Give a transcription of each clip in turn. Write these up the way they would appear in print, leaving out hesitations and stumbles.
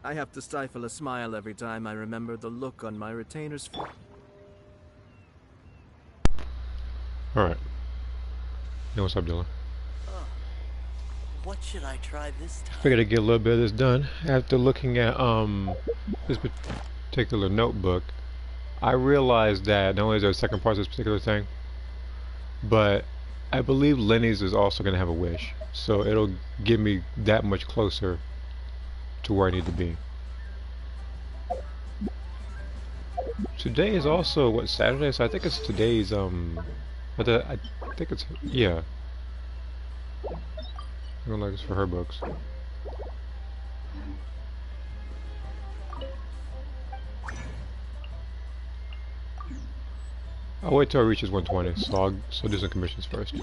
I have to stifle a smile every time I remember the look on my retainer's face. Alright. Hey, what's up, Dylan? Oh, what should I try this time? Figured I'd get a little bit of this done. After looking at this particular notebook, I realized that not only is there a second part to this particular thing, but I believe Lenny's is also going to have a wish. So it'll get me that much closer to where I need to be. Today is also, what, Saturday? So I think it's today's, I think it's, yeah. I don't like this for her books. I'll wait till it reaches 120, so I'll do some commissions first.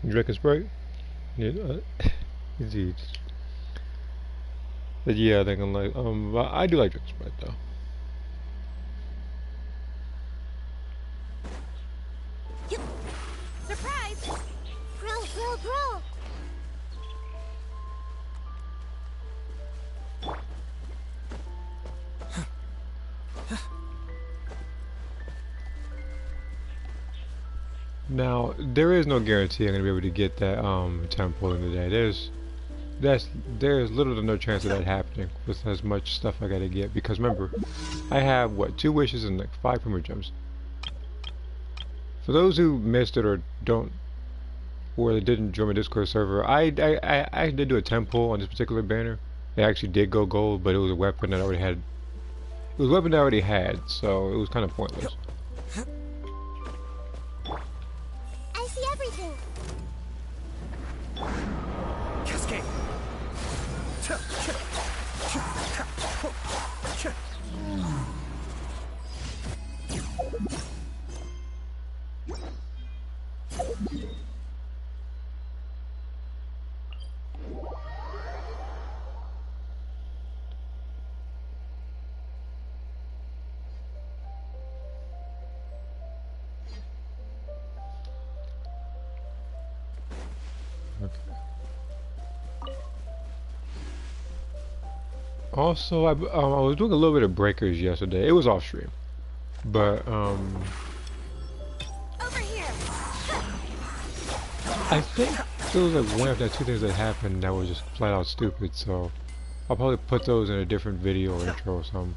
You drinking Sprite? Yeah, indeed. But yeah, I think I'm like, I do like drinking Sprite though. Surprise! Grill! Now, there is no guarantee I'm gonna be able to get that temple in the day. There's little to no chance of that happening with as much stuff I gotta get, because remember, I have what, 2 wishes and like 5 premier gems. For those who missed it or don't, or they didn't join my Discord server, I did do a temple on this particular banner. It actually did go gold, but it was a weapon that I already had. It was a weapon that I already had, so it was kind of pointless. I see everything. Cascade! Also, I was doing a little bit of breakers yesterday. It was off stream, but Over here. I think there was like one of the 2 things that happened that was just flat out stupid. So I'll probably put those in a different video or intro or something.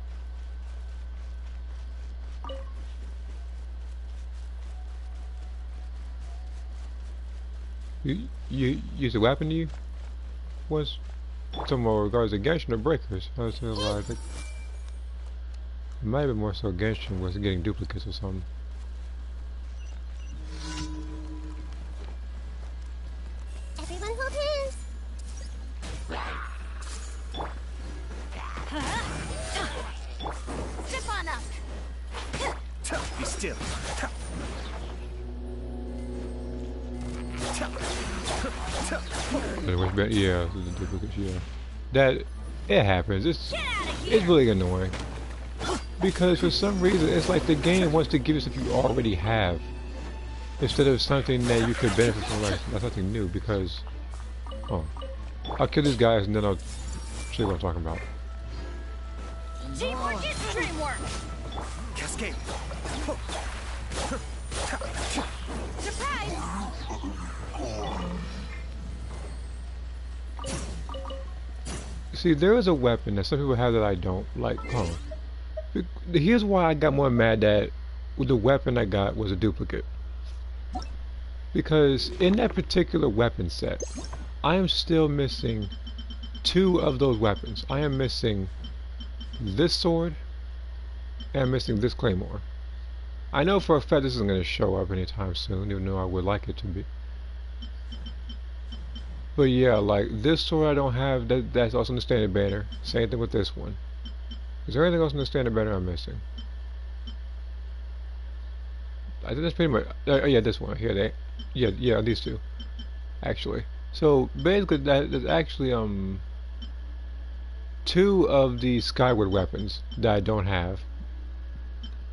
You used a weapon to you? Was some more regards to Genshin or breakers? I was saying like, it might have been more so Genshin was getting duplicates or something. Everyone hold hands. Step on up. Be still. Yeah, the duplicates, yeah. That, it happens. It's really annoying. Because for some reason, it's like the game wants to give you stuff you already have. Instead of something that you could benefit from, like, that's nothing new, because... Oh. I'll kill these guys and then I'll show you what I'm talking about. Teamwork is dreamwork. Cascade! Surprise! See, there is a weapon that some people have that I don't, like, here's why I got more mad that the weapon I got was a duplicate. Because in that particular weapon set, I am still missing 2 of those weapons. I am missing this sword, and I'm missing this claymore. I know for a fact this isn't going to show up anytime soon, even though I would like it to be. But yeah, like, this sword I don't have, that's also in the standard banner. Same thing with this one. Is there anything else in the standard banner I'm missing? I think that's pretty much, yeah, this one here, yeah, these 2. Actually. So, basically, there's actually, 2 of the Skyward weapons that I don't have.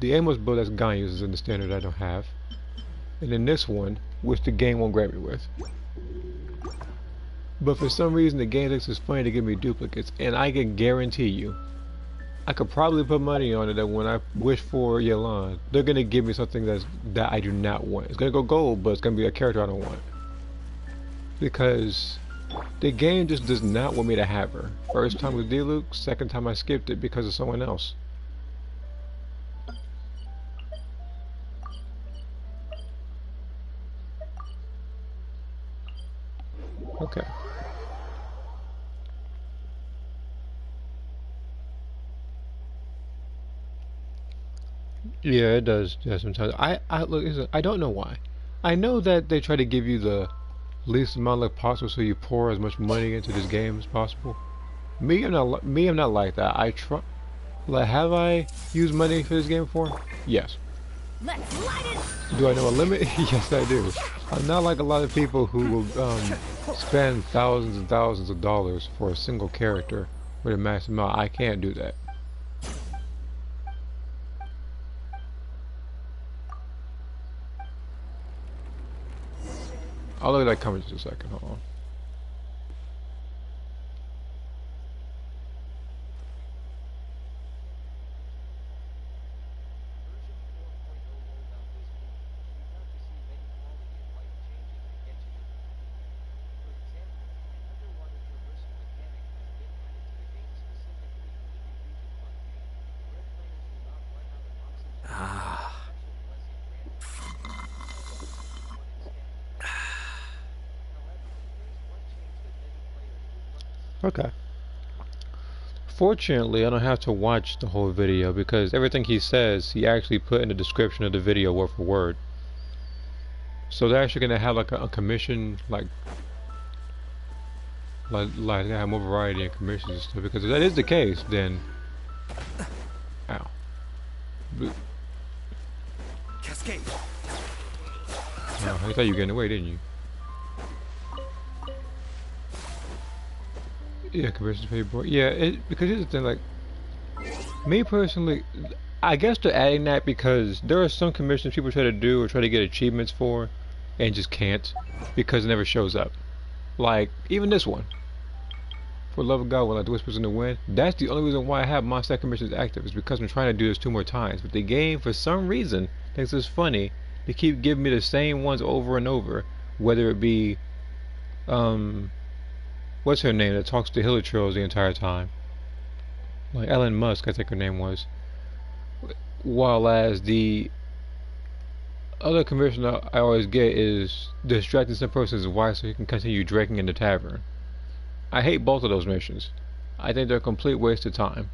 The aimless bow that's Gan uses in the standard I don't have. And then this one, which the game won't grab me with. But for some reason the game thinks it's funny to give me duplicates, and I can guarantee you, I could probably put money on it that when I wish for Yelan, they're gonna give me something that I do not want. It's gonna go gold, but it's gonna be a character I don't want. Because the game just does not want me to have her. First time with D-Luke, second time I skipped it because of someone else. Okay. Yeah, it does. Yeah, sometimes. I look. Listen, I don't know why. I know that they try to give you the least amount of luck possible, so you pour as much money into this game as possible. Me, I'm not. Me, I'm not like that. I try. Like, have I used money for this game before? Yes. Let's light it. Do I know a limit? Yes, I do. I'm not like a lot of people who will spend thousands and thousands of dollars for a single character with a max amount. I can't do that. I'll look at that comment in just a second. Hold on. Okay. Fortunately, I don't have to watch the whole video because everything he says, he actually put in the description of the video word for word. So they're actually gonna have like a commission, like they have more variety in commissions and stuff. Because if that is the case, then, ow. Cascade. Oh, I thought you were getting away, didn't you? Yeah, commissions pay board. Yeah, because here's the thing, like, me personally, I guess they're adding that because there are some commissions people try to do or try to get achievements for and just can't because it never shows up. Like, even this one. For the love of God, when like the Whispers in the Wind, that's the only reason why I have my second missions active is because I'm trying to do this 2 more times. But the game, for some reason, thinks it's funny to keep giving me the same ones over and over, whether it be, what's her name that talks to Hilichurls the entire time? Like Elon Musk, I think her name was. While as the other commission I always get is distracting some person's wife so he can continue drinking in the tavern. I hate both of those missions. I think they're a complete waste of time.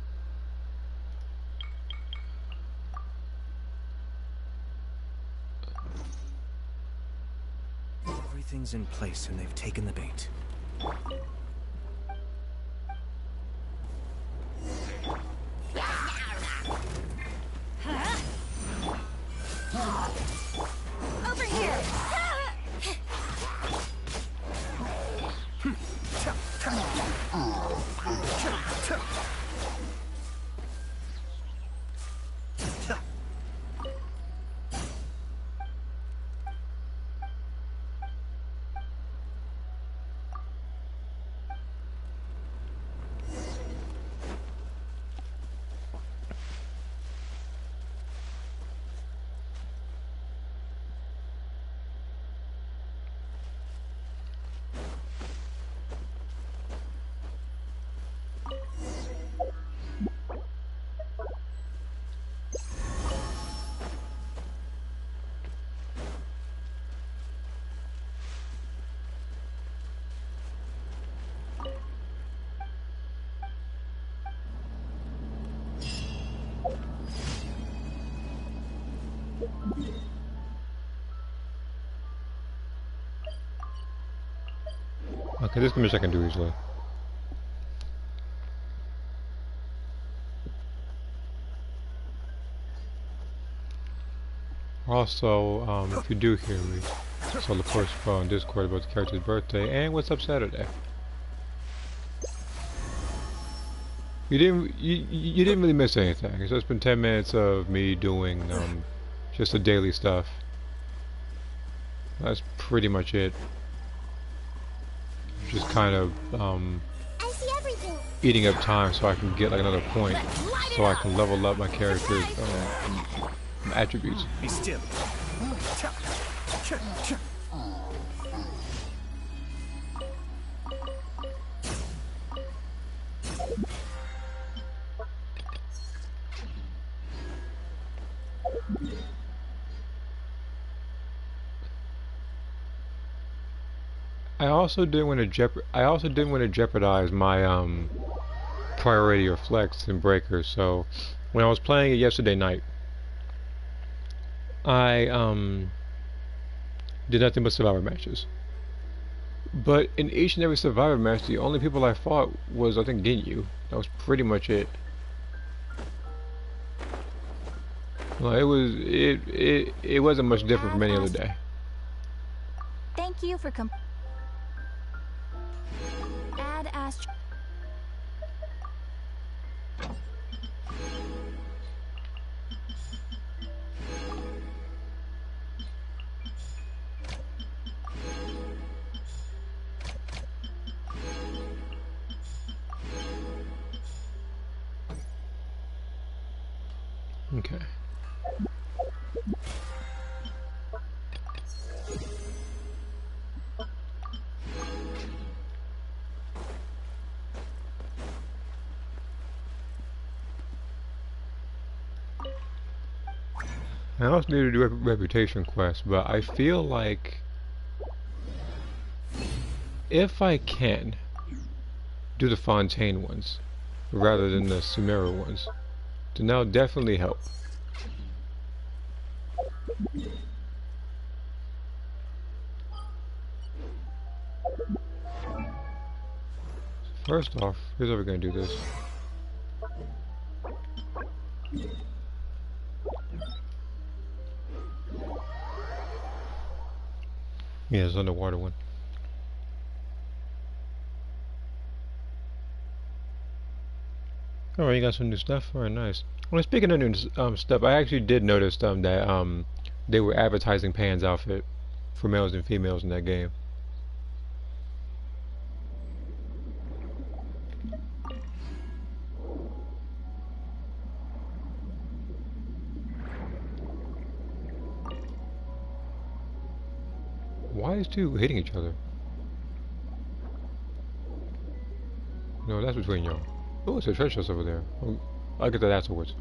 Everything's in place and they've taken the bait. Over here. Okay, this commission I can do easily. Also, if you do hear me, so of course on Discord about the character's birthday and what's up Saturday. You didn't really miss anything. It's just been 10 minutes of me doing just the daily stuff. That's pretty much it. Just kind of I see everything. eating up time so I can get like another point, Let's light so it I up. can level up my character's attributes. Be still. I also didn't want to jeopardize my priority or flex in breakers. So when I was playing it yesterday night, I did nothing but survivor matches. But in each and every survivor match, the only people I fought was, I think, Ginyu. That was pretty much it. Well, it wasn't much different from any other day. Thank you for add Astro. Okay. I also need to do a reputation quest, but I feel like if I can do the Fontaine ones rather than the Sumeru ones, then that'll definitely help. First off, here's how we're gonna do this. Yeah, it's underwater one. Alright, you got some new stuff? Alright, nice. Well, speaking of new stuff, I actually did notice that they were advertising Pan's outfit for males and females in that game. Why is two hitting each other? No, that's between y'all. Oh, it's a treasure chest over there. I'll get that afterwards.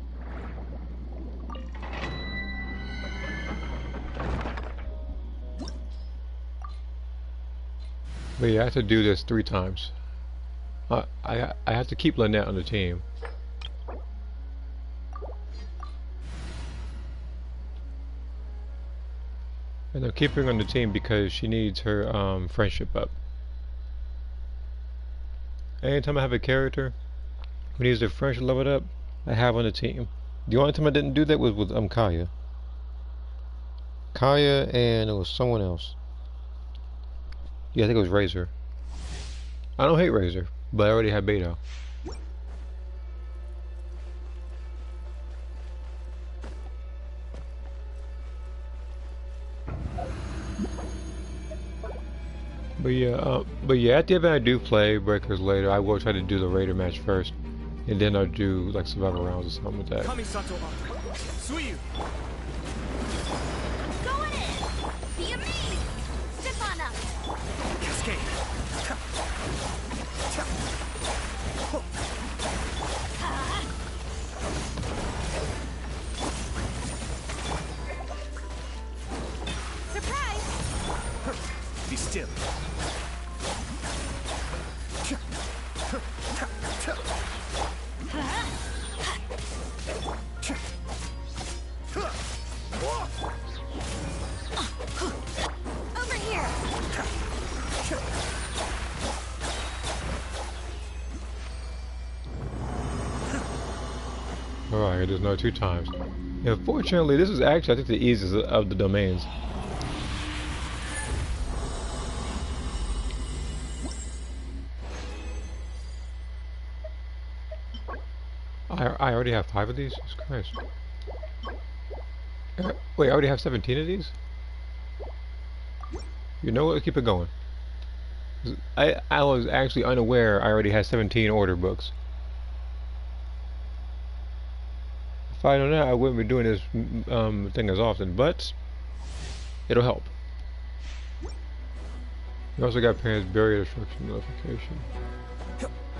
But yeah, I have to do this 3 times. I have to keep Lynette on the team. And I'm keeping her on the team because she needs her friendship up. Anytime I have a character who needs their friendship leveled up, I have on the team. The only time I didn't do that was with Kaya. Kaya and it was someone else. Yeah, I think it was Razor. I don't hate Razor, but I already have Beto. But yeah, at the event I do play Breakers later, I will try to do the Raider match first, and then I'll do like survival rounds or something with that. Going in. Be amazed. Step on up. Cascade. Surprise. Be still. Over here. Alright, there's no 2 times. And fortunately, this is actually I think the easiest of the domains. I already have 5 of these? Jesus Christ. Wait, I already have 17 of these? You know what? Let's keep it going. I was actually unaware I already had 17 order books. If I don't know, I wouldn't be doing this thing as often, but it'll help. You also got parents' barrier destruction notification.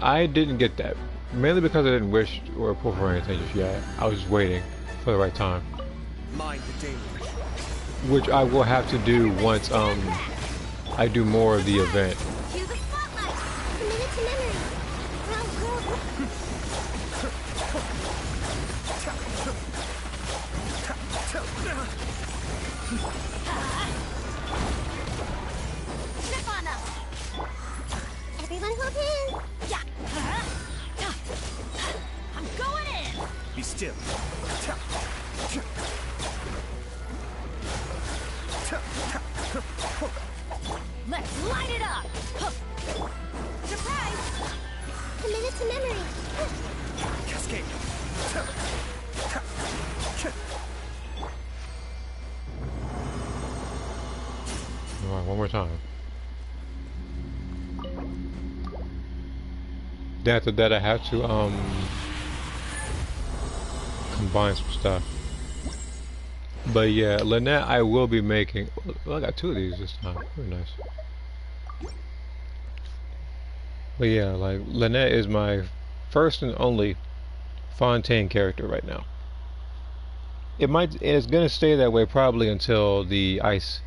I didn't get that, mainly because I didn't wish or pull for anything just yet. I was just waiting for the right time, Mind the danger. which I will have to do once I do more of the event. Cue the spotlight. Commit to memory. Step on up. Everyone hold hands. Yeah. I'm going in. Be still. Let's light it up. Surprise. Commit to memory. Cascade. Alright, one more time. After that, I have to combine some stuff. But yeah, Lynette, I will be making. Well, I got 2 of these this time. Very nice. But yeah, like Lynette is my first and only Fontaine character right now. It's gonna stay that way probably until the ice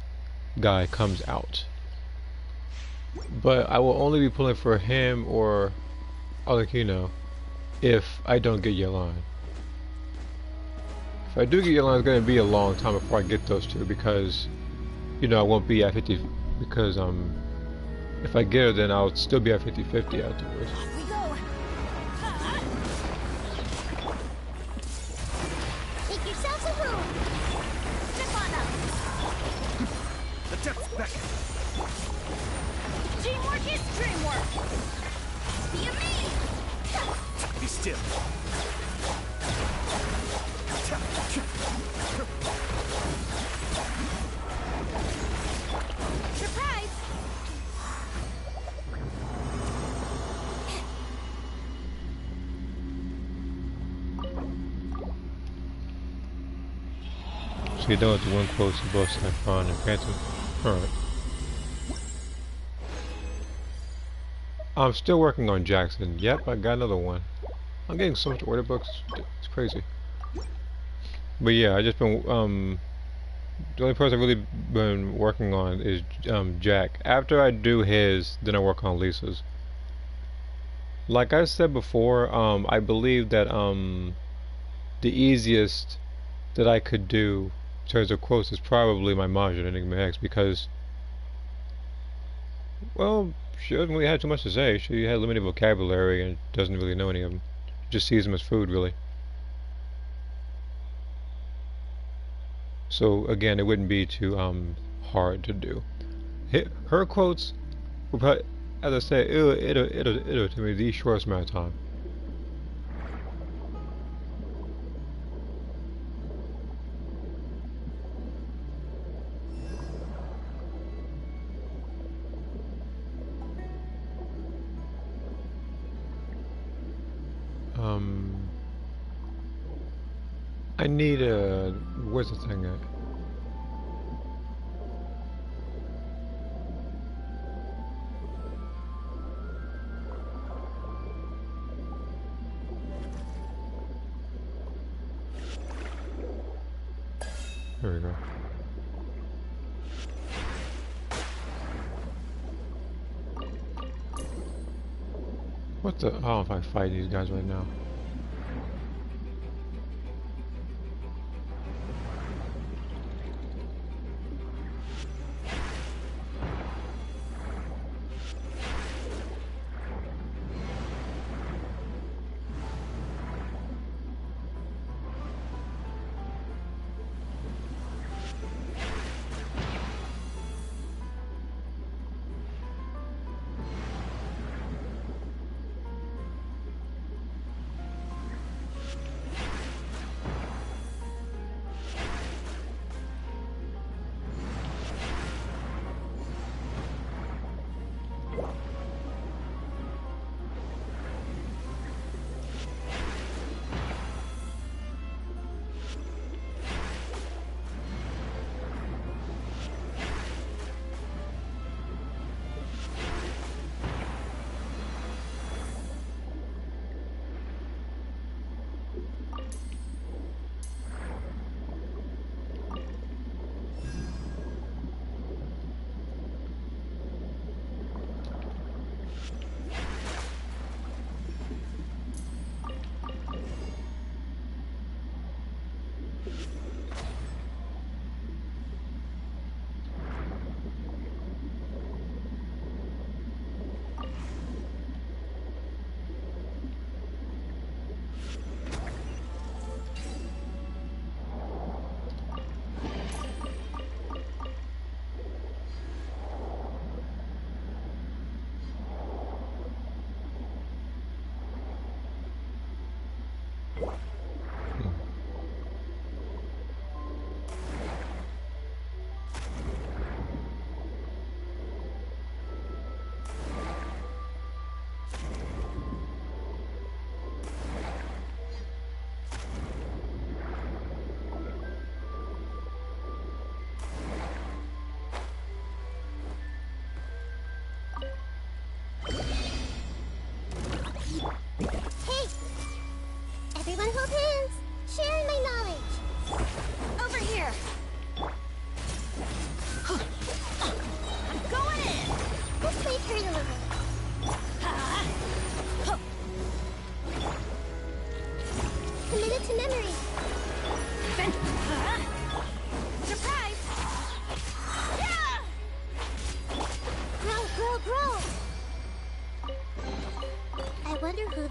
guy comes out. But I will only be pulling for him or Alakino if I don't get Yelan. If I do get Yelan, it's gonna be a long time before I get those 2 because, you know, I won't be at 50 because if I get her, then I'll still be at 50-50 afterwards. Off we go. Make yourselves a room. Step on up. The depths beckon. Teamwork is dreamwork. Be amazed. Be still. Surprise. So you're done with the one quotes of both Saffron and Phantom. Alright. I'm still working on Jackson. Yep, I got another one. I'm getting so much order books. It's crazy. But yeah, I just been the only person I've really been working on is Jack. After I do his, then I work on Lisa's. Like I said before, I believe that the easiest that I could do in terms of quotes is probably my Majin Enigma X because, well, she doesn't really have too much to say. She had limited vocabulary and doesn't really know any of them. Just sees them as food, really. So again, it wouldn't be too hard to do. Her quotes will probably, as I said, it'll take me the shortest amount of time. I need a. Where's the thing at? There we go. What the? I don't know if I fight these guys right now.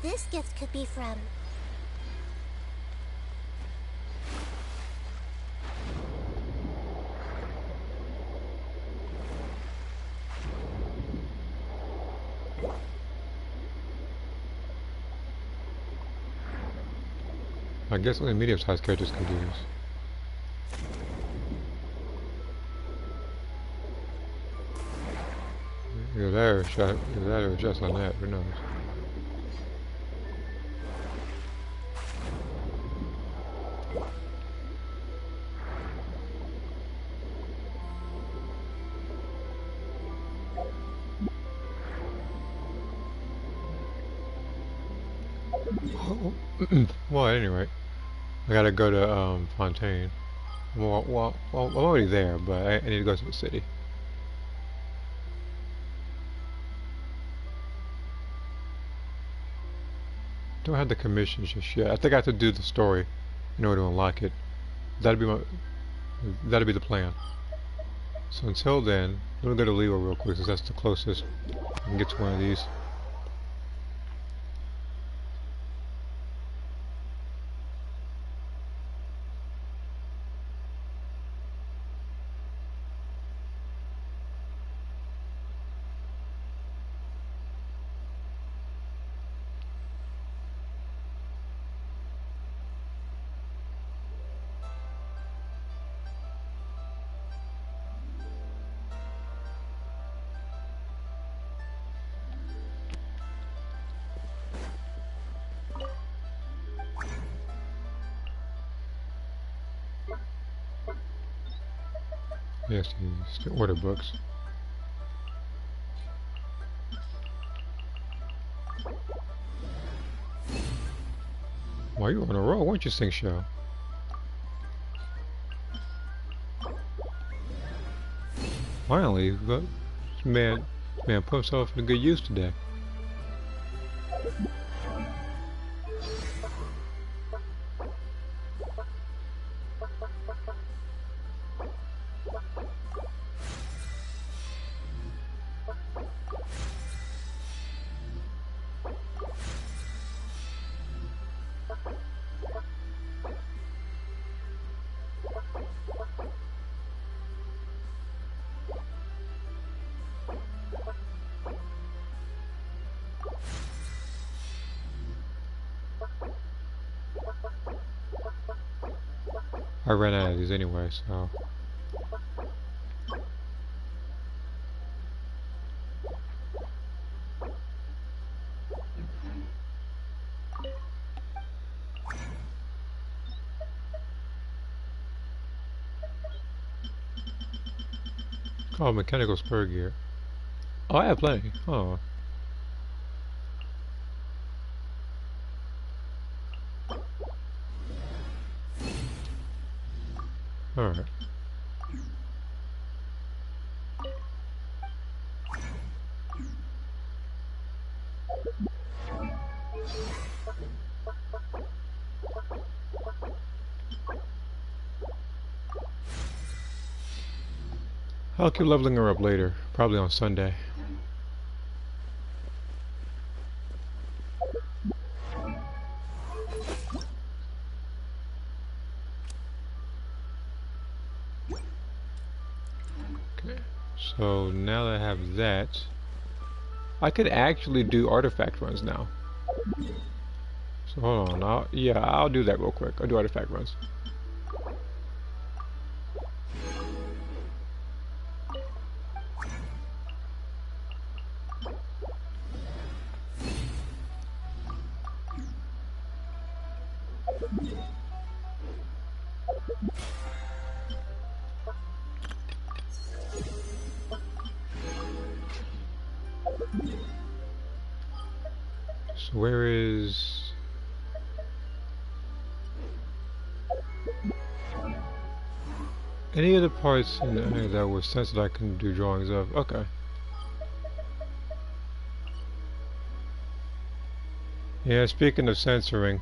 this gift could be from. I guess only medium-sized characters can do this. Either that or just on that, who knows? Oh, well, at any rate, I gotta go to Fontaine. Well, I'm already there, but I need to go to the city. Don't have the commissions just yet. I think I have to do the story in order to unlock it. That'd be the plan. So until then, let me go to Leo real quick, since that's the closest. I can get to one of these. Yes, the order books. Why you on a roll? Why don't you sing show? Finally, but man put himself in a good use today. I ran out of these anyway, so. Oh, mechanical spur gear. Oh, I have plenty. Oh. Alright. I'll keep leveling her up later, probably on Sunday. Okay, so now that I have that, I could actually do artifact runs now. So hold on, I'll do that real quick. I'll do artifact runs. So where is... any of the parts in the area that were censored I can do drawings of? Okay. Yeah, speaking of censoring,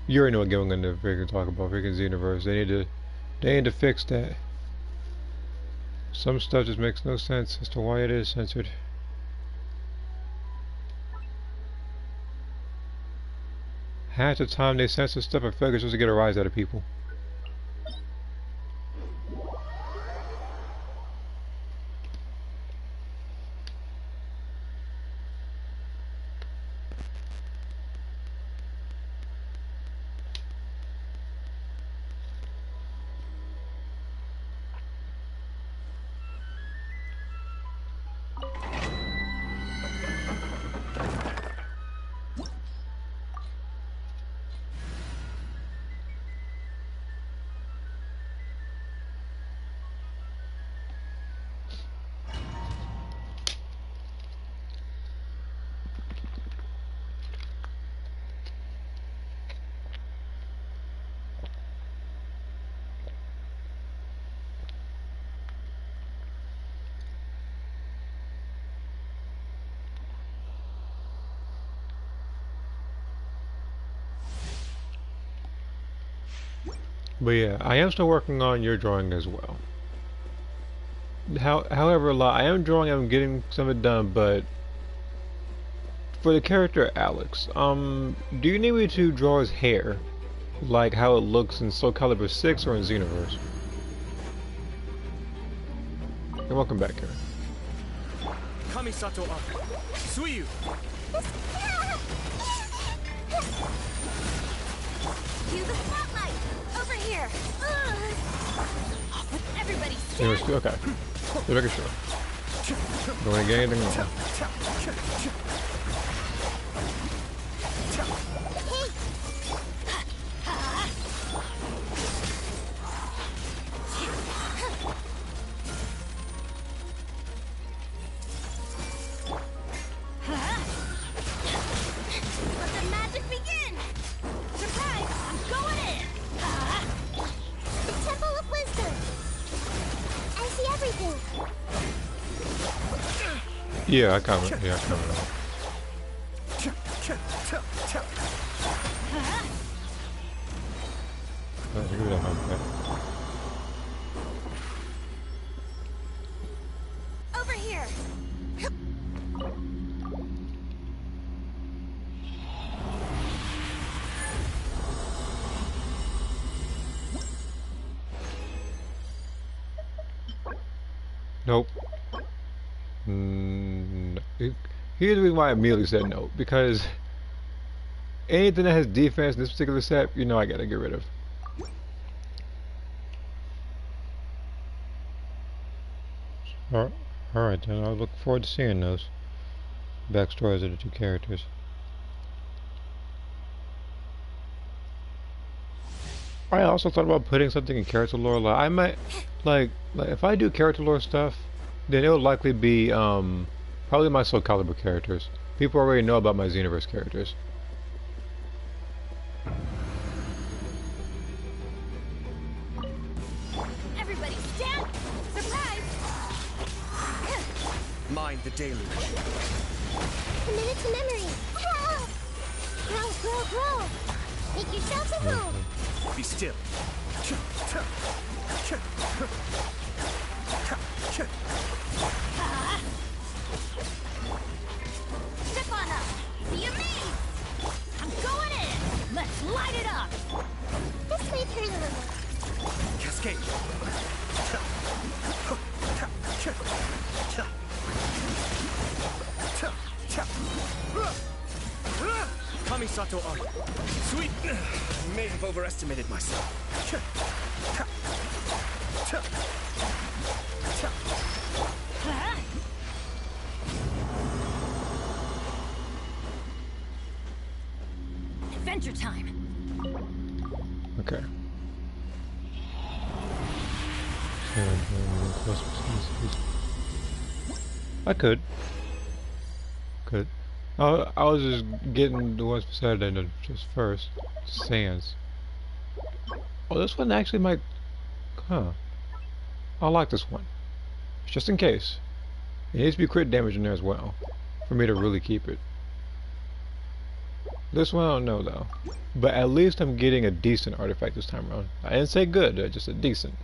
you already know what I'm gonna freaking talk about, freaking Xenoverse. They need to fix that. Some stuff just makes no sense as to why it is censored. half the time they censor stuff, I feel like it's just to get a rise out of people. But yeah, I am still working on your drawing as well. However, I am drawing, I'm getting some of it done, but for the character Alex, do you need me to draw his hair, like how it looks in Soul Calibur 6 or in Xenoverse? And welcome back, Karen. Kamisato up. Suiyu. Cue the spotlight! Over here! Everybody Anyways, stand! okay. Just making sure. Don't want to get anything wrong. Let the magic begin! Surprise! I'm going in! The Temple of Wisdom! I see everything! Yeah, I comment. Yeah, I comment. Let's give it a hug back. Over here! Nope. No. Here's the reason why I immediately said no. Because anything that has defense in this particular set, you know I gotta get rid of. Alright then, I'll look forward to seeing those backstories of the two characters. I also thought about putting something in character lore. Like I might, like if I do character lore stuff, then it would likely be probably my Soul Calibur characters. People already know about my Xenoverse characters. Everybody stand! Surprise! Mind the deluge. Commit it to memory! Grow, grow, grow! Make yourselves at home! Be still. Step on up! Be amazed! I'm going in! Let's light it up! This may turn a little. Cascade. Kamisato up. Sweet. May have overestimated myself. Adventure time! Okay. I could. I was just getting the ones for Saturday no, just first. Sands. Oh, this one actually might... Huh. I like this one. Just in case. It needs to be crit damage in there as well. For me to really keep it. This one I don't know though. But at least I'm getting a decent artifact this time around. I didn't say good, just a decent.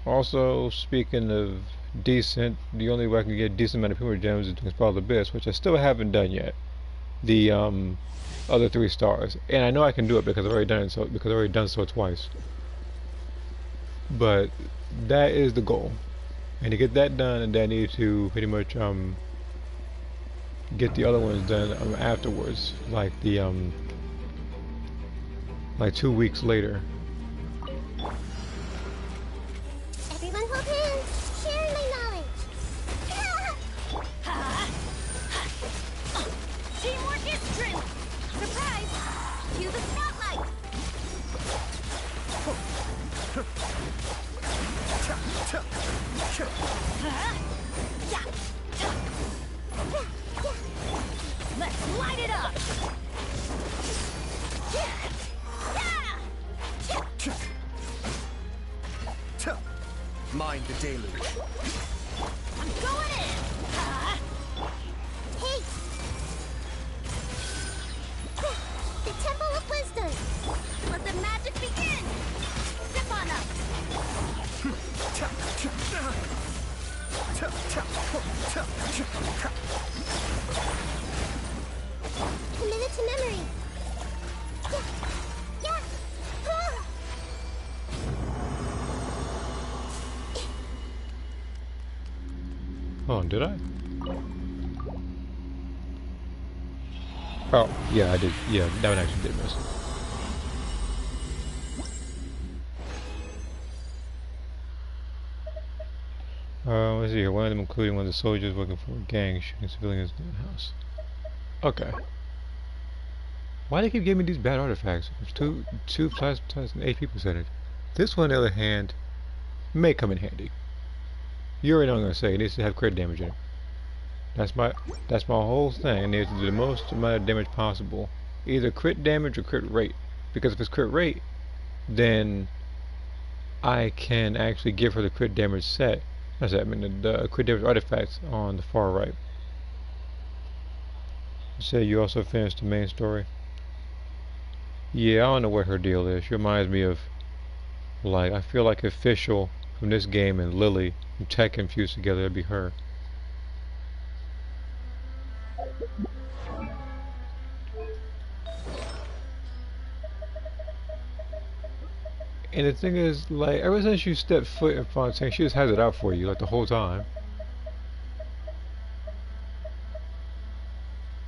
Also, speaking of decent, the only way I can get a decent amount of Puma gems is to install the Abyss, which I still haven't done yet. the other 3 stars, and I know I can do it because I've already done it. Because I've already done so twice. But that is the goal, and to get that done, and then I need to pretty much get the other ones done afterwards, like 2 weeks later. Everyone hold hands, sharing my knowledge. Teamwork is strength. Surprise! Cue the spotlight. Let's light it up. Mind the deluge. I'm going in. Hey. The Temple of Wisdom. Let the magic begin. Step on up. Committed to memory. Yeah. Oh, did I? Oh, yeah, I did. Yeah, that one actually did miss. Let's see here. One of them, including one of the soldiers working for a gang, shooting civilians in the house. Okay. Why do they keep giving me these bad artifacts? There's two plasma tests and 8 people said it. This one, on the other hand, may come in handy. You already know what I'm gonna say. It needs to have crit damage in it. That's my whole thing. It needs to do the most amount of damage possible. Either crit damage or crit rate. Because if it's crit rate, then I can actually give her the crit damage set. That's that. I mean the crit damage artifacts on the far right. You say you also finished the main story. Yeah, I don't know what her deal is. She reminds me of, like, I feel like Official from this game and Lily from Tekken fused together. That'd be her. And the thing is, like, ever since you stepped foot in Fontaine, she just has it out for you, like, the whole time.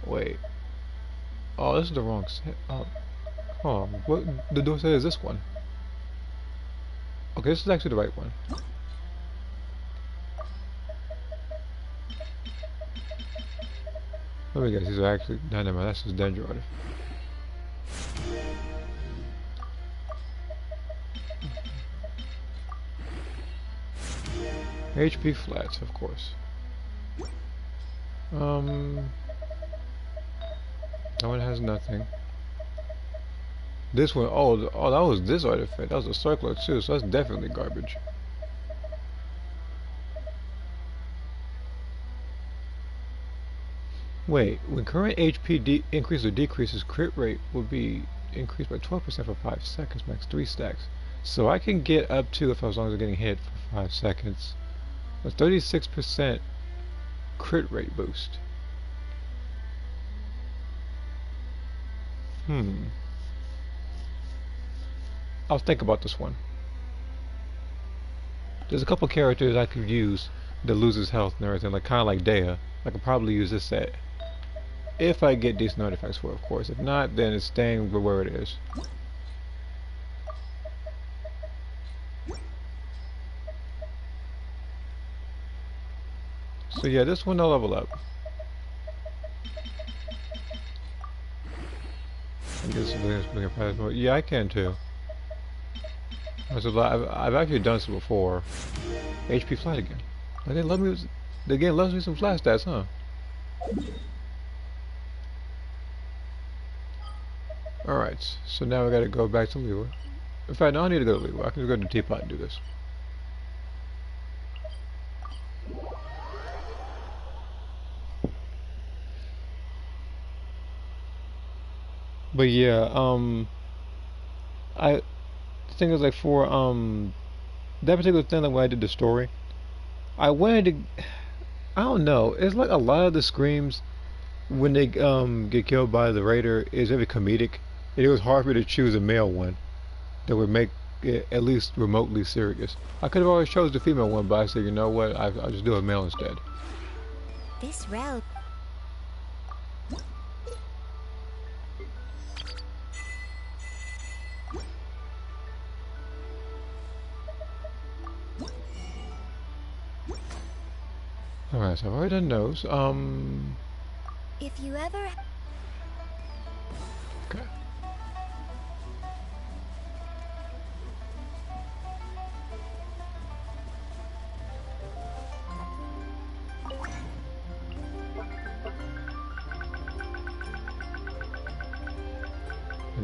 Wait. Oh, this is the wrong set. Oh, what the door says is this one. Okay, this is actually the right one. Let me guess, these are actually... No, never mind, that's just danger artist. HP flats, of course. That one has nothing. This one, oh, that was this artifact. That was a circler too, so that's definitely garbage. Wait, when current HP increases or decreases, crit rate will be increased by 12% for 5 seconds, max 3 stacks. So I can get up to, if as long as I'm getting hit for 5 seconds, a 36% crit rate boost. I'll think about this one. There's a couple characters I could use that loses health and everything, like kind of like Dea. I could probably use this set. If I get decent artifacts for it, of course. If not, then it's staying where it is. So yeah, this one I'll level up. I guess yeah, I can too. I've actually done this before. HP flat again. The game loves me some flat stats, huh? Alright, so now we gotta go back to Lewa. In fact, no, I don't need to go to Lewa. I can go to Teapot and do this. But yeah, the thing is, like, for that particular thing, like when I did the story, I wanted to, I don't know, it's like a lot of the screams when they get killed by the raider is very comedic. And it was hard for me to choose a male one that would make it at least remotely serious. I could have always chose the female one, but I said, you know what, I'll just do a male instead. This road. Alright, so I've already done those. If you ever. Okay.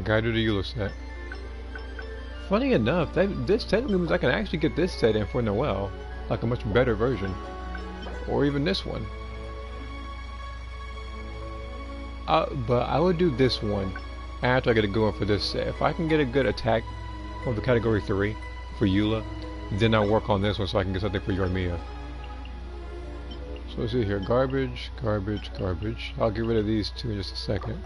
Guide to the Eula set. Funny enough, this technically means I can actually get this set in for Noelle, like a much better version, or even this one. But I would do this one after I get a good one for this set. If I can get a good attack of the category 3 for Eula, then I'll work on this one so I can get something for Yormia. So let's see here, garbage, garbage, garbage. I'll get rid of these two in just a second.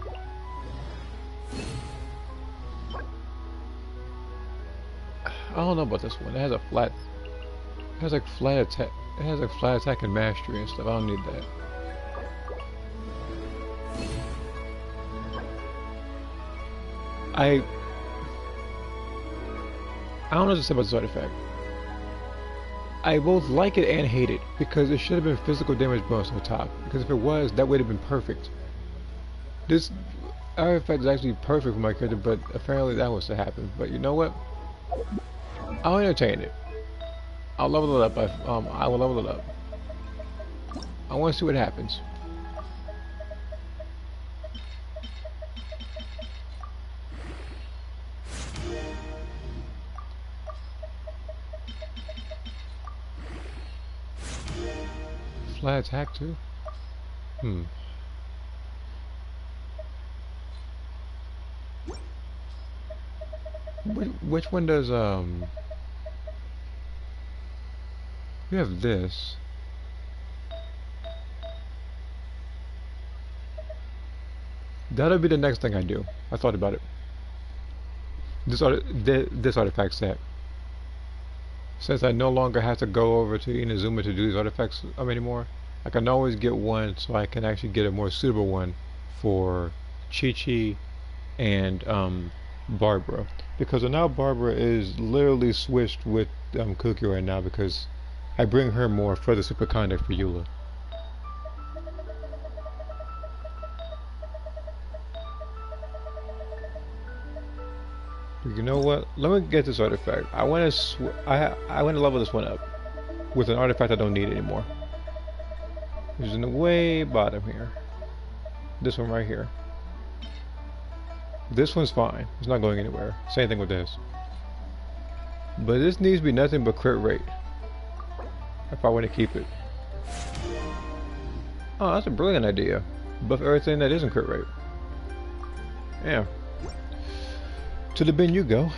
I don't know about this one. It has a flat. It has like flat attack. It has like flat attack and mastery and stuff. I don't need that. I don't know what to say about this artifact. I both like it and hate it because it should have been physical damage bonus on top. Because if it was, that would have been perfect. This artifact is actually perfect for my character, but apparently that was to happen. But you know what? I'll entertain it. I'll level it up. I will level it up. I want to see what happens. Flat attack too? Which one does you have this. That'll be the next thing I do. I thought about it. This artifact set. Since I no longer have to go over to Inazuma to do these artifacts anymore, I can always get one so I can actually get a more suitable one for Chi-Chi and Barbara. Because now Barbara is literally switched with Cookie right now because I bring her more for the super conduct for Eula. You know what? Let me get this artifact. I want to level this one up with an artifact I don't need anymore. Which is in the way bottom here. This one right here. This one's fine. It's not going anywhere. Same thing with this. But this needs to be nothing but crit rate. If I want to keep it. Oh, that's a brilliant idea. Buff everything that isn't crit rate. Yeah. To the bin you go.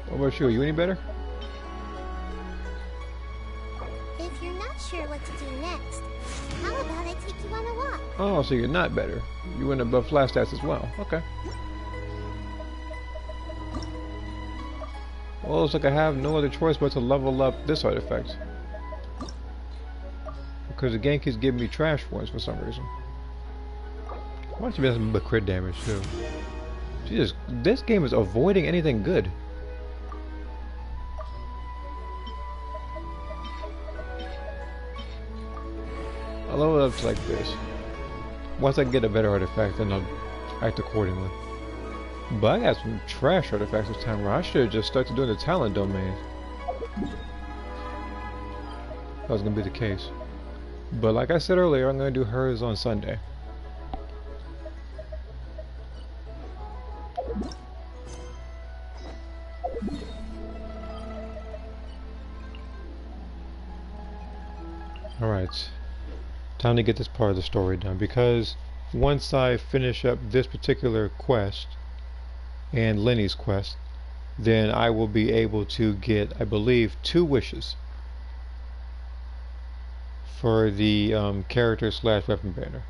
What about you? Are you any better? If you're not sure what to do next, how about I take you on a walk? Oh, so you're not better. You went above flash stats as well. Okay. Well, looks like I have no other choice but to level up this artifact. Because the game keeps giving me trash points for some reason. Why don't you be nothing but crit damage too? Jesus, this game is avoiding anything good. I'll level it up to like this. Once I get a better artifact, then I'll act accordingly. But I got some trash artifacts this time around. I should have just stuck to doing the talent domain. That was gonna be the case. But like I said earlier, I'm gonna do hers on Sunday. Alright, time to get this part of the story done, because once I finish up this particular quest and Lenny's quest, then I will be able to get, I believe, 2 wishes. for the character slash weapon banner.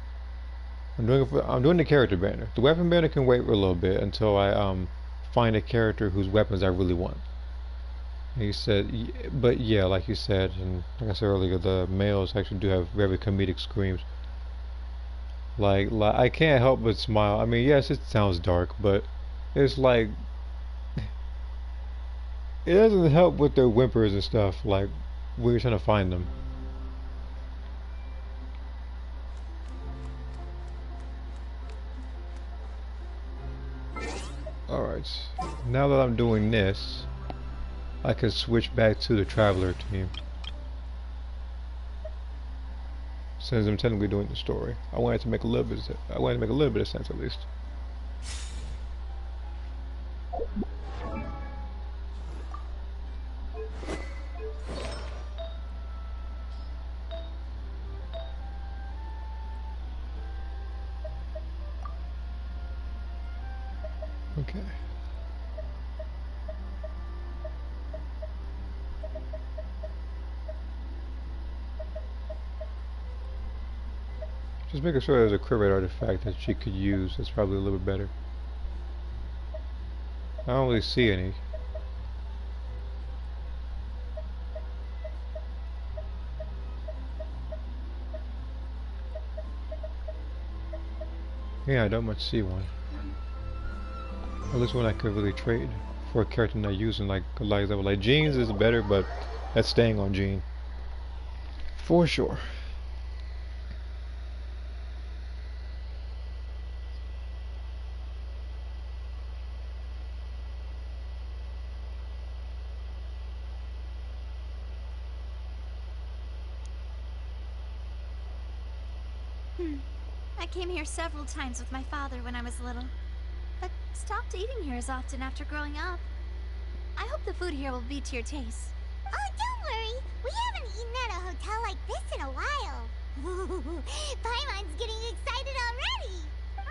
I'm doing the character banner. The weapon banner can wait for a little bit until I find a character whose weapons I really want. He said, but yeah, like you said, and like I said earlier, the males actually do have very comedic screams. Like I can't help but smile. I mean, yes, it sounds dark, but it's like it doesn't help with their whimpers and stuff. Like when you're trying to find them. All right, now that I'm doing this, I can switch back to the Traveler team. Since I'm technically doing the story, I wanted to make a little bit. I wanted to make a little bit of sense at least. Okay. Just making sure there's a crit rate artifact that she could use. That's probably a little bit better. I don't really see any. Yeah, I don't much see one. At least one I could really trade for a character not using like example. Like Jeans is better, but that's staying on Jean. For sure. I came here several times with my father when I was little, but stopped eating here as often after growing up. I hope the food here will be to your taste. Oh, don't worry. We haven't eaten at a hotel like this in a while. Paimon's getting excited already.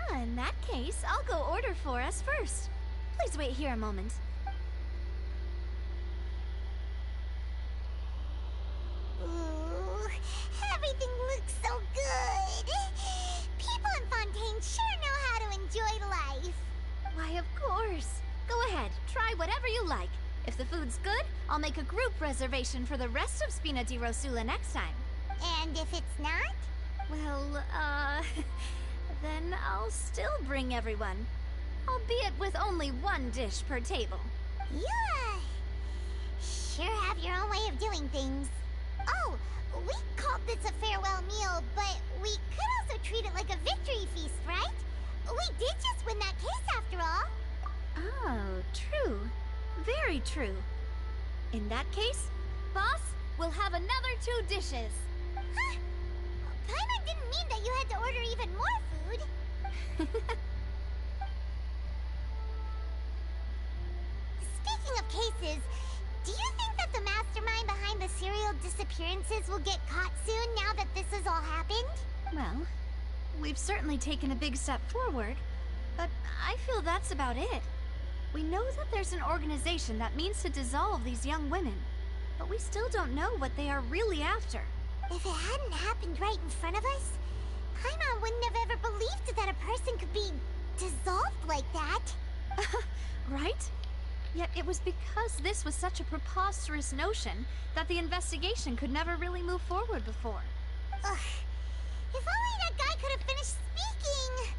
Oh, in that case, I'll go order for us first. Please wait here a moment. Ooh, everything looks so good. People in Fontaine sure know how to enjoy life. Why, of course. Go ahead, try whatever you like. If the food's good, I'll make a group reservation for the rest of Spina di Rosula next time. And if it's not? Well, then I'll still bring everyone. Albeit with only one dish per table. Yeah, sure have your own way of doing things. Oh, we called this a farewell meal, but we could also treat it like a victory feast, right? We did just win that case after all. Oh, true. Very true. In that case, boss, we'll have another 2 dishes. Huh? Paimon didn't mean that you had to order even more food. Speaking of cases, do you think that the mastermind behind the serial disappearances will get caught soon now that this has all happened? Well, we've certainly taken a big step forward, but I feel that's about it. We know that there's an organization that means to dissolve these young women, but we still don't know what they are really after. If it hadn't happened right in front of us, Paimon wouldn't have ever believed that a person could be dissolved like that. Right? Yet it was because this was such a preposterous notion that the investigation could never really move forward before. Ugh. If only that guy could have finished speaking!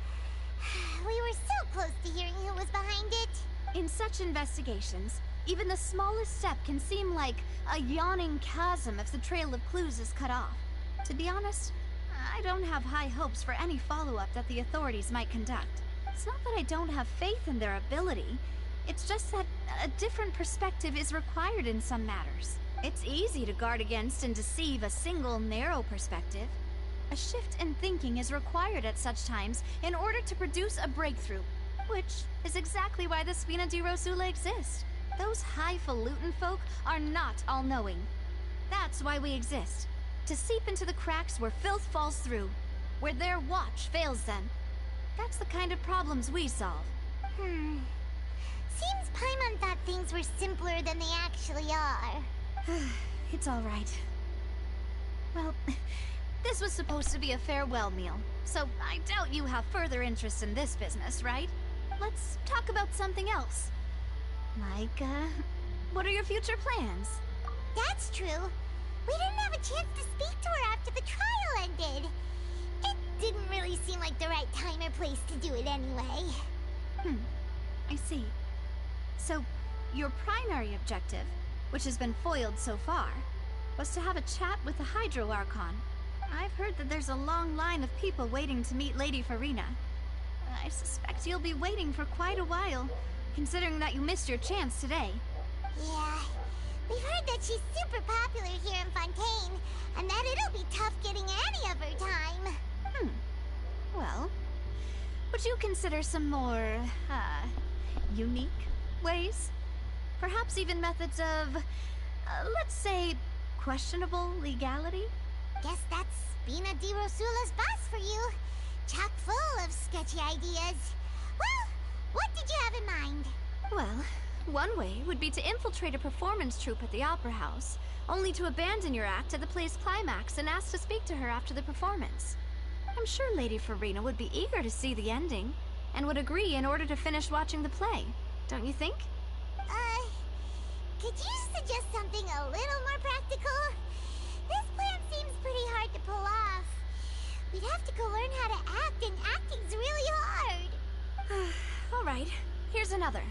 We were so close to hearing who was behind it. In such investigations, even the smallest step can seem like a yawning chasm if the trail of clues is cut off. To be honest, I don't have high hopes for any follow-up that the authorities might conduct. It's not that I don't have faith in their ability. It's just that a different perspective is required in some matters. It's easy to guard against and deceive a single narrow perspective. A shift in thinking is required at such times in order to produce a breakthrough, which is exactly why the Spina di Rosula exist. Those highfalutin folk are not all-knowing. That's why we exist. To seep into the cracks where filth falls through, where their watch fails them. That's the kind of problems we solve. Seems Paimon thought things were simpler than they actually are. It's all right. Well, this was supposed to be a farewell meal, so I doubt you have further interest in this business, right? Let's talk about something else. Like, what are your future plans? That's true. We didn't have a chance to speak to her after the trial ended. It didn't really seem like the right time or place to do it anyway. I see. So, your primary objective, which has been foiled so far, was to have a chat with the Hydro Archon. I've heard that there's a long line of people waiting to meet Lady Farina. I suspect you'll be waiting for quite a while, considering that you missed your chance today. Yeah, we've heard that she's super popular here in Fontaine, and that it'll be tough getting any of her time. Well, would you consider some more, unique ways? Perhaps even methods of, let's say, questionable legality? Guess that's Spina di Rosula's boss for you. Chock full of sketchy ideas. Well, what did you have in mind? Well, one way would be to infiltrate a performance troupe at the Opera House, only to abandon your act at the play's climax and ask to speak to her after the performance. I'm sure Lady Farina would be eager to see the ending, and would agree in order to finish watching the play. Don't you think? Could you suggest something a little more practical? This plan seems pretty hard to pull off. We'd have to go learn how to act, and acting's really hard. Alright, here's another.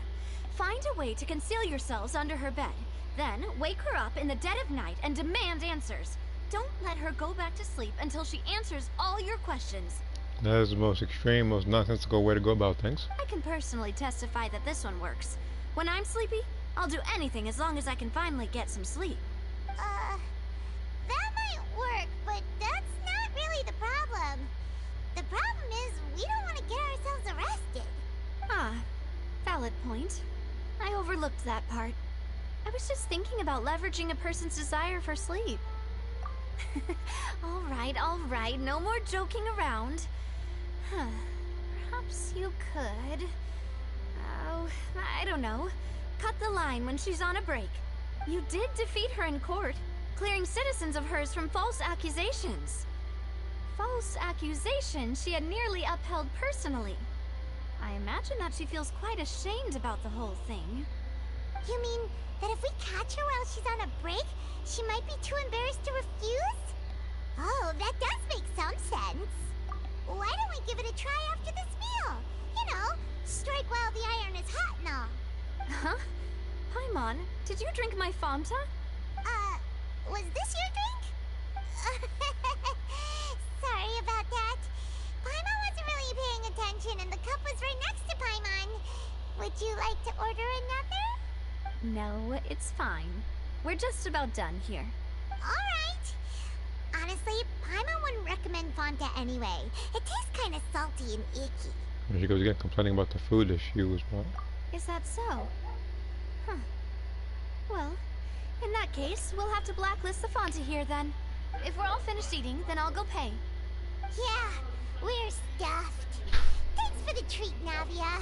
Find a way to conceal yourselves under her bed. Then, wake her up in the dead of night and demand answers. Don't let her go back to sleep until she answers all your questions. That is the most extreme, most nonsensical way to go about things. I can personally testify that this one works. When I'm sleepy, I'll do anything as long as I can finally get some sleep. That might work, but that's not really the problem. The problem is we don't want to get ourselves arrested. Valid point. I overlooked that part. I was just thinking about leveraging a person's desire for sleep. All right, no more joking around. Perhaps you could... Oh, I don't know. Cut the line when she's on a break. You did defeat her in court, clearing citizens of hers from false accusations. False accusations she had nearly upheld personally. I imagine that she feels quite ashamed about the whole thing. You mean that if we catch her while she's on a break, she might be too embarrassed to refuse? Oh, that does make some sense. Why don't we give it a try after this meal? You know, strike while the iron is hot and all. Huh? Paimon, did you drink my Fanta? Was this your drink? Sorry about that. Paimon wasn't really paying attention and the cup was right next to Paimon. Would you like to order another? No, it's fine. We're just about done here. Alright. Honestly, Paimon wouldn't recommend Fanta anyway. It tastes kind of salty and icky. And she goes again complaining about the food that she was bought. Is that so? Huh. Well, in that case, we'll have to blacklist the Fanta here then. If we're all finished eating, then I'll go pay. Yeah, we're stuffed. Thanks for the treat, Navia.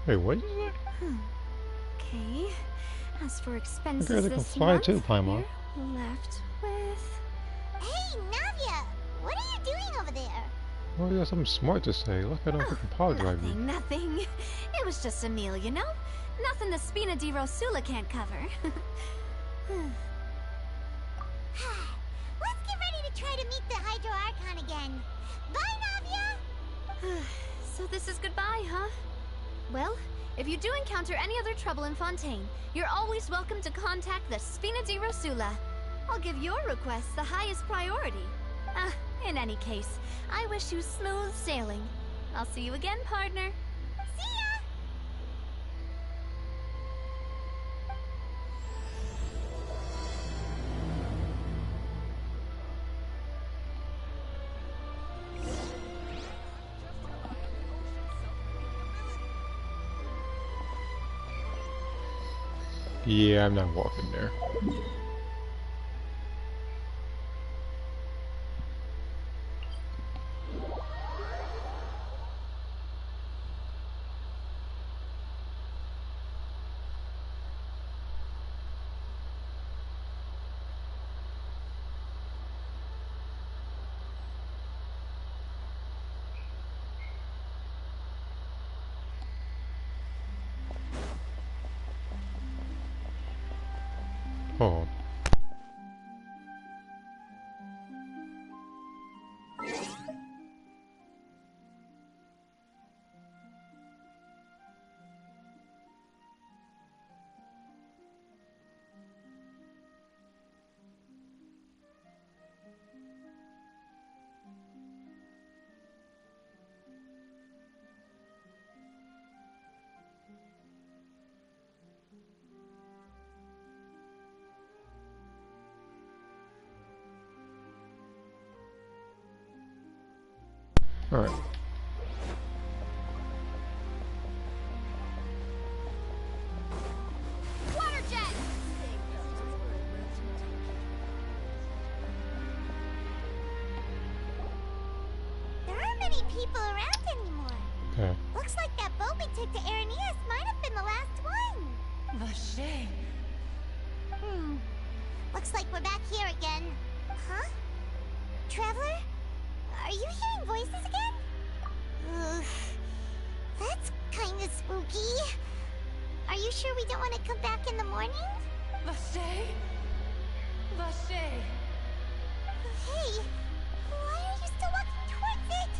Wait, what did you say? Okay. As for expenses Okay, they can fly too, Paimon. Left with... Hey, Navia! What are you doing over there? Well, you got something smart to say. Look, I don't freaking apologize. Nothing. It was just a meal, you know? Nothing the Spina di Rosula can't cover. try to meet the Hydro Archon again. Bye, Navia! So this is goodbye, huh? Well, if you do encounter any other trouble in Fontaine, you're always welcome to contact the Spina di Rosula. I'll give your requests the highest priority. In any case, I wish you smooth sailing. I'll see you again, partner. See ya! Yeah, I'm not walking there. Oh. All right. Water jet! There aren't many people around anymore. Okay. Looks like that boat we took to Aranias might have been the last one. Vache. Looks like we're back here again. Huh? Traveler? Are you hearing voices again? Ugh. That's kinda spooky. Are you sure we don't want to come back in the morning? Vache? Vache. Hey, why are you still walking towards it?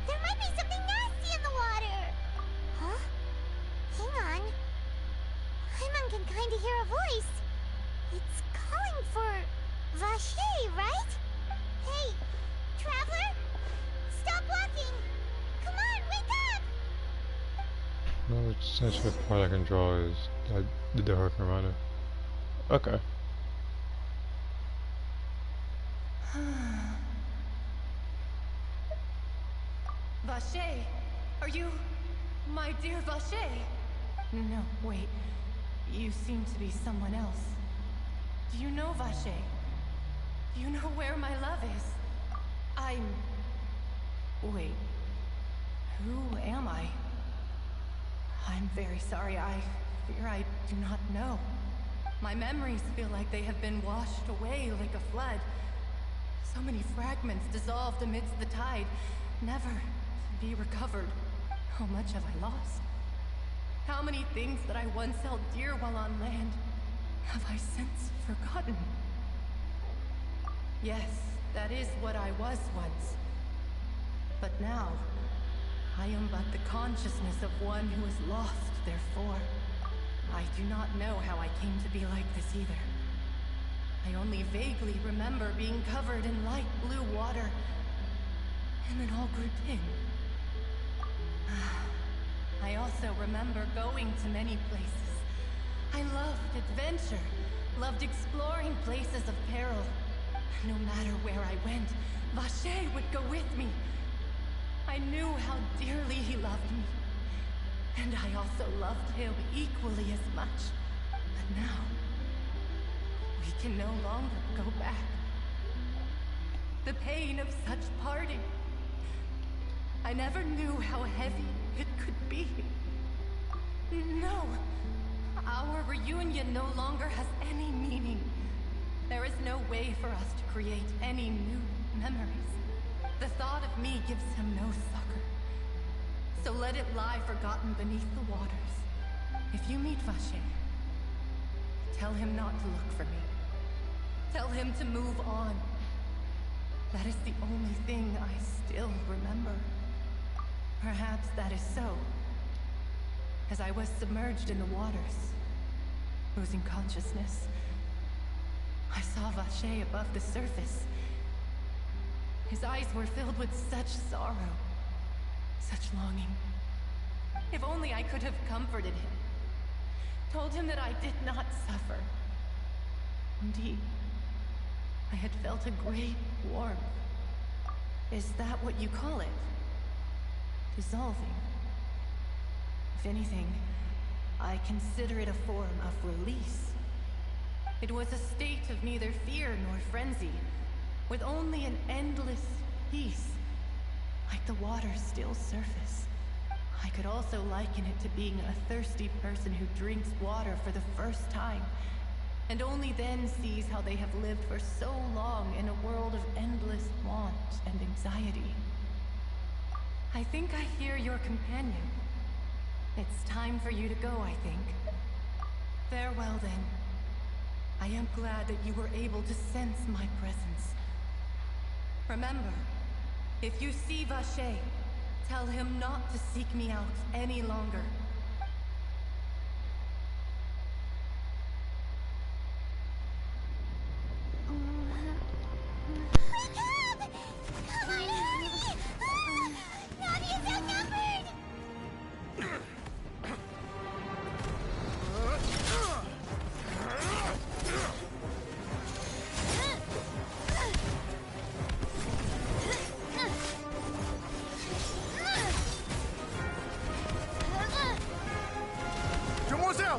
There might be something nasty in the water. Huh? Hang on. Paimon can kinda hear a voice. It's calling for Vache, right? Hey, Traveler? Stop walking! Come on, wake up! No, essentially the part I can draw is the Hurricane Runner. Okay. Vache, are you my dear Vache? No, wait. You seem to be someone else. Do you know Vache? Do you know where my love is? Wait. Who am I? I'm very sorry. I fear I do not know. My memories feel like they have been washed away like a flood. So many fragments dissolved amidst the tide, never to be recovered. How much have I lost? How many things that I once held dear while on land have I since forgotten? Yes, that is what I was once. But now, I am but the consciousness of one who is lost, therefore. I do not know how I came to be like this either. I only vaguely remember being covered in light blue water, and then all grew dim. I also remember going to many places. I loved adventure, loved exploring places of peril. No matter where I went, Vache would go with me. I knew how dearly he loved me, and I also loved him equally as much. But now, we can no longer go back. The pain of such parting. I never knew how heavy it could be. No, our reunion no longer has any meaning. There is no way for us to create any new memories. The thought of me gives him no succor. So let it lie forgotten beneath the waters. If you meet Vache, tell him not to look for me. Tell him to move on. That is the only thing I still remember. Perhaps that is so. As I was submerged in the waters, losing consciousness, I saw Vache above the surface. His eyes were filled with such sorrow, such longing. If only I could have comforted him, told him that I did not suffer. Indeed, I had felt a great warmth. Is that what you call it? Dissolving? If anything, I consider it a form of release. It was a state of neither fear nor frenzy, with only an endless peace, like the water's still surface. I could also liken it to being a thirsty person who drinks water for the first time, and only then sees how they have lived for so long in a world of endless want and anxiety. I think I hear your companion. It's time for you to go, I think. Farewell, then. I am glad that you were able to sense my presence. Remember, if you see Vache, tell him not to seek me out any longer.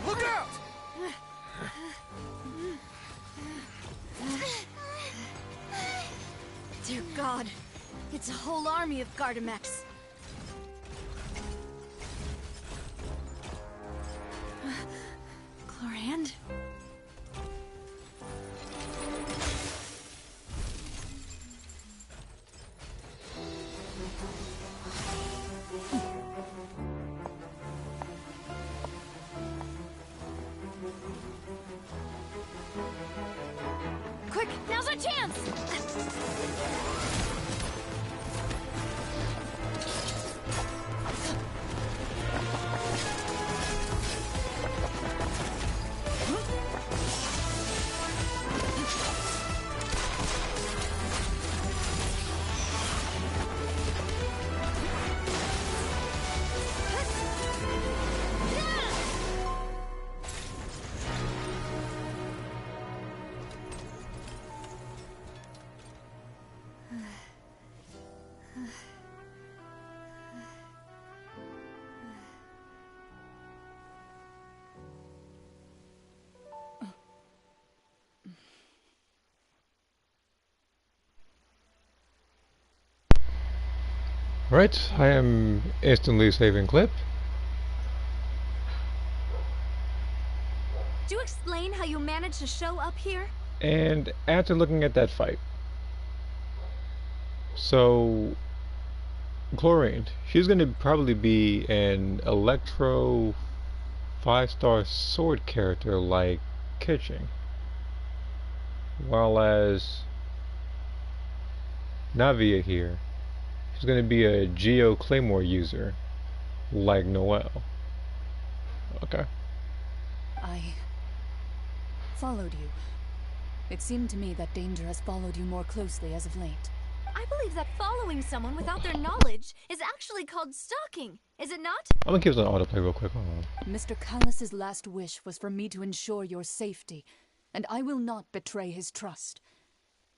Look out! Dear God, it's a whole army of Gardamex. Chlorand? Quick, now's our chance! Right, I am instantly saving clip. Do you explain how you managed to show up here? And after looking at that fight, so Chlorine, she's going to probably be an Electro 5-star sword character like Kitching, while as Navia here, she's going to be a Geo Claymore user like Noelle. Okay. I followed you. It seemed to me that danger has followed you more closely as of late. I believe that following someone without their knowledge is actually called stalking, is it not? I'm gonna keep this on autoplay real quick. Hold on. Mr. Callus's last wish was for me to ensure your safety, and I will not betray his trust.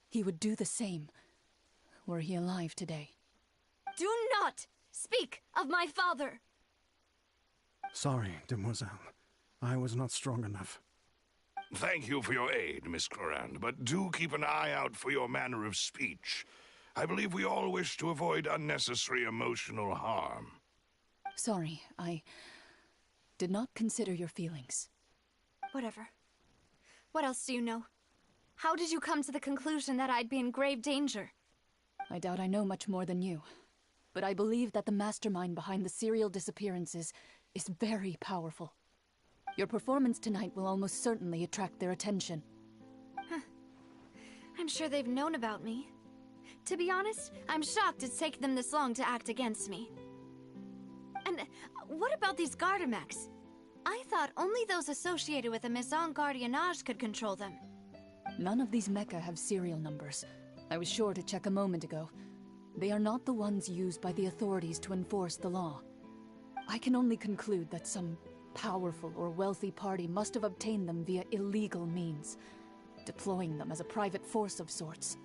He would do the same, were he alive today. Do not speak of my father! Sorry, demoiselle. I was not strong enough. Thank you for your aid, Miss Chlorand, but do keep an eye out for your manner of speech. I believe we all wish to avoid unnecessary emotional harm. Sorry, I did not consider your feelings. Whatever. What else do you know? How did you come to the conclusion that I'd be in grave danger? I doubt I know much more than you, but I believe that the mastermind behind the serial disappearances is very powerful. Your performance tonight will almost certainly attract their attention. I'm sure they've known about me. To be honest, I'm shocked it's taken them this long to act against me. And what about these Gardamex? I thought only those associated with the Maison Gardiennage could control them. None of these mecha have serial numbers. I was sure to check a moment ago. They are not the ones used by the authorities to enforce the law. I can only conclude that some powerful or wealthy party must have obtained them via illegal means, deploying them as a private force of sorts.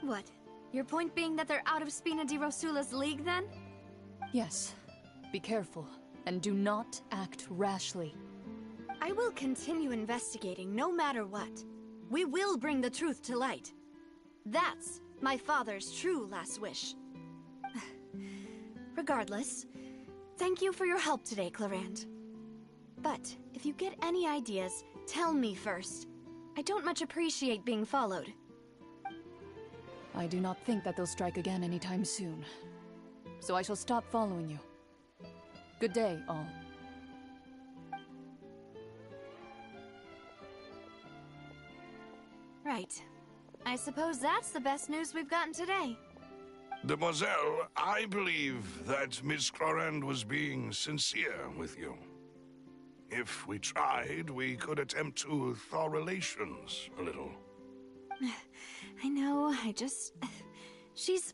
What? Your point being that they're out of Spina di Rosula's league, then? Yes. Be careful, and do not act rashly. I will continue investigating no matter what. We will bring the truth to light. That's my father's true last wish. Regardless, thank you for your help today, Clarand. But if you get any ideas, tell me first. I don't much appreciate being followed. I do not think that they'll strike again anytime soon. So I shall stop following you. Good day, all. Right. I suppose that's the best news we've gotten today. Demoiselle, I believe that Miss Clarand was being sincere with you. If we tried, we could attempt to thaw relations a little. I know, she's...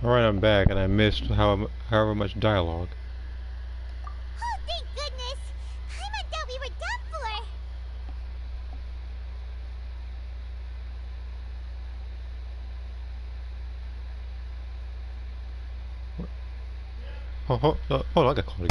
Alright, I'm back, and I missed however much dialogue. Oh, thank goodness! I thought we were done for. Hold on, I got called again.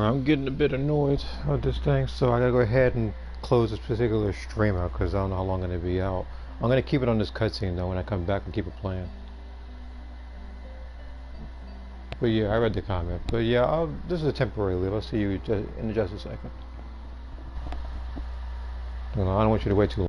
I'm getting a bit annoyed with this thing, so I gotta go ahead and close this particular stream out because I don't know how long I'm gonna be out. I'm gonna keep it on this cutscene though when I come back and keep it playing. But yeah, I read the comment. But yeah, this is a temporary leave. I'll see you in just a second. I don't want you to wait too long.